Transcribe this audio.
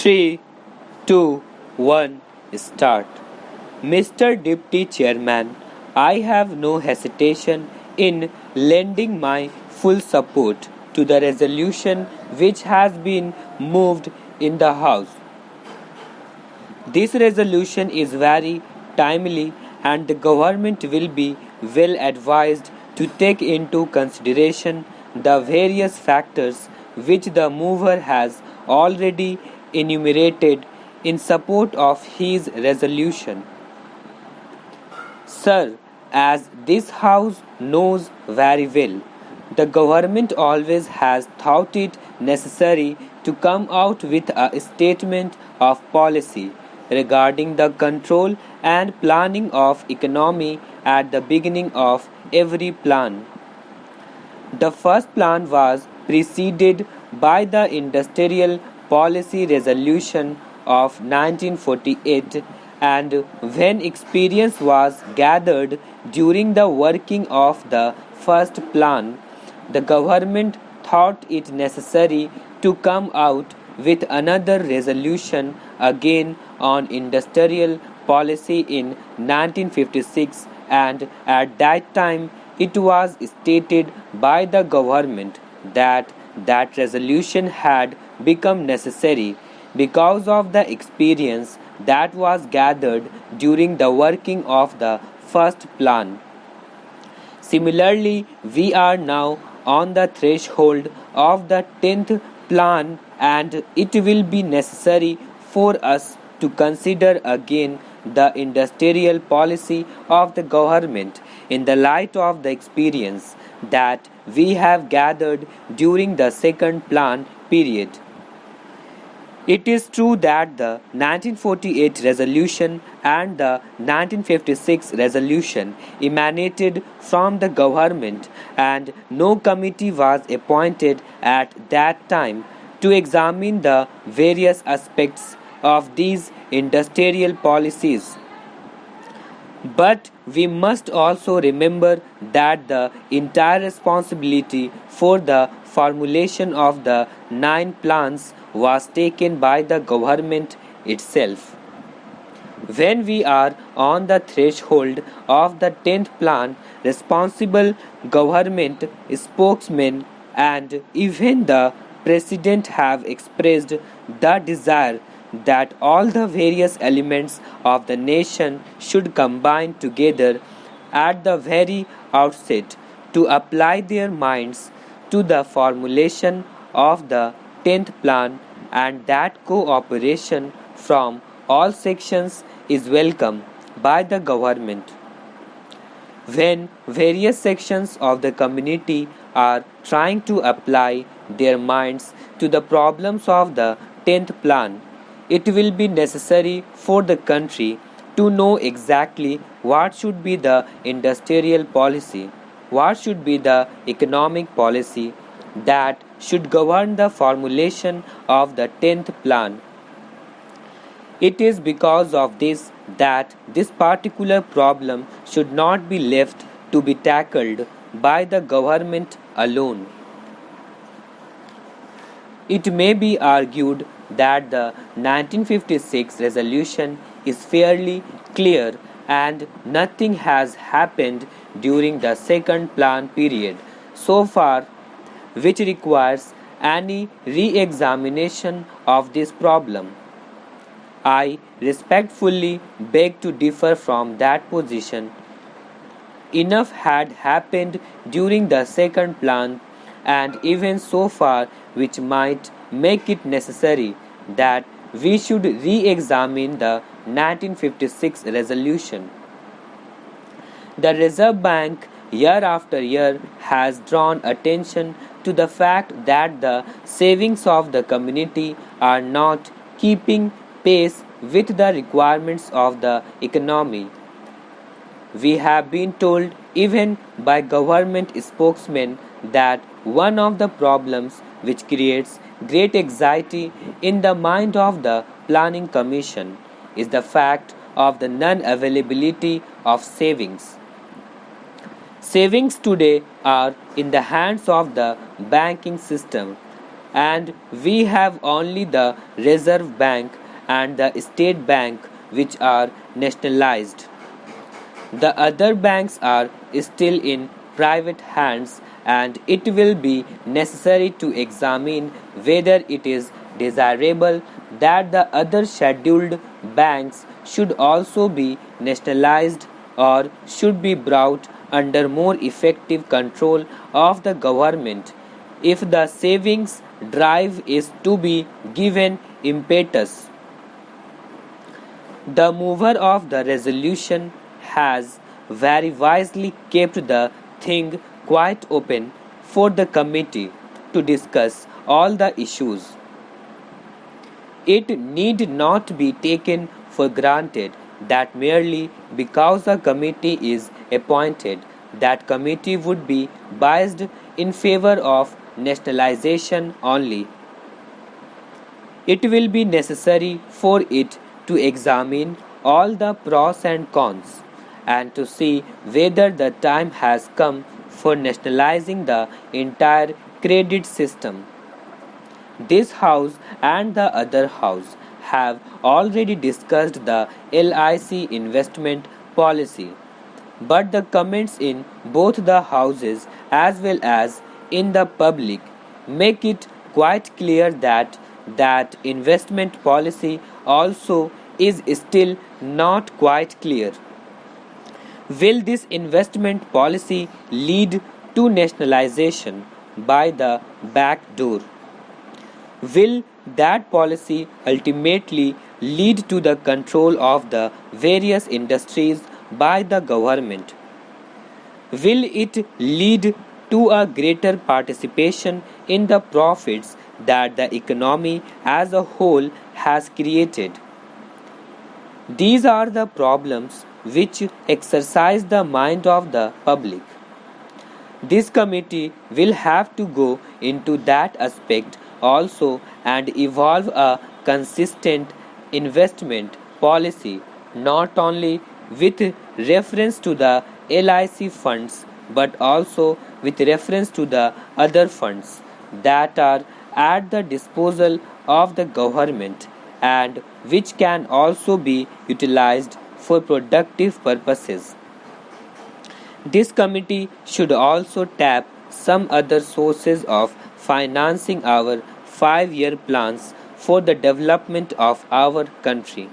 3, 2, 1, start. Mr. Deputy Chairman, I have no hesitation in lending my full support to the resolution which has been moved in the House. This resolution is very timely and the government will be well advised to take into consideration the various factors which the mover has already enumerated in support of his resolution. Sir, as this House knows very well, the government always has thought it necessary to come out with a statement of policy regarding the control and planning of economy at the beginning of every plan. The first plan was preceded by the Industrial Policy Resolution of 1948, and when experience was gathered during the working of the first plan, the government thought it necessary to come out with another resolution again on industrial policy in 1956, and at that time it was stated by the government that that resolution had become necessary because of the experience that was gathered during the working of the first plan. Similarly, we are now on the threshold of the 10th plan, and it will be necessary for us to consider again the industrial policy of the government in the light of the experience that we have gathered during the second plan period. It is true that the 1948 resolution and the 1956 resolution emanated from the government, and no committee was appointed at that time to examine the various aspects of these industrial policies. But we must also remember that the entire responsibility for the formulation of the 9 plans was taken by the government itself. When we are on the threshold of the 10th plan, responsible government spokesmen and even the President have expressed the desire that all the various elements of the nation should combine together at the very outset to apply their minds to the formulation of the 10th plan, and that cooperation from all sections is welcome by the government. When various sections of the community are trying to apply their minds to the problems of the 10th plan, it will be necessary for the country to know exactly what should be the industrial policy, what should be the economic policy that should govern the formulation of the 10th plan. It is because of this that this particular problem should not be left to be tackled by the government alone. It may be argued that the 1956 resolution is fairly clear and nothing has happened during the second plan period so far which requires any re-examination of this problem. I respectfully beg to differ from that position. Enough had happened during the second plan, and even so far which might make it necessary that we should re-examine the 1956 resolution. The Reserve Bank year after year has drawn attention to the fact that the savings of the community are not keeping pace with the requirements of the economy. We have been told even by government spokesmen that one of the problems which creates great anxiety in the mind of the Planning Commission is the fact of the non-availability of savings. Savings today are in the hands of the banking system, and we have only the Reserve Bank and the State Bank which are nationalized. The other banks are still in private hands, and it will be necessary to examine whether it is desirable that the other scheduled banks should also be nationalized or should be brought under more effective control of the government if the savings drive is to be given impetus. The mover of the resolution has very wisely kept the thing quite open for the committee to discuss all the issues. It need not be taken for granted that merely because a committee is appointed, that committee would be biased in favor of nationalization only. It will be necessary for it to examine all the pros and cons and to see whether the time has come for nationalizing the entire credit system. This House and the other House have already discussed the LIC investment policy, but the comments in both the Houses as well as in the public make it quite clear that that investment policy also is still not quite clear. Will this investment policy lead to nationalization by the back door? Will that policy ultimately lead to the control of the various industries by the government? Will it lead to a greater participation in the profits that the economy as a whole has created? These are the problems which exercise the mind of the public. This committee will have to go into that aspect also and evolve a consistent investment policy not only with reference to the LIC funds but also with reference to the other funds that are at the disposal of the government and which can also be utilized for productive purposes. This committee should also tap some other sources of financing our 5-year plans for the development of our country.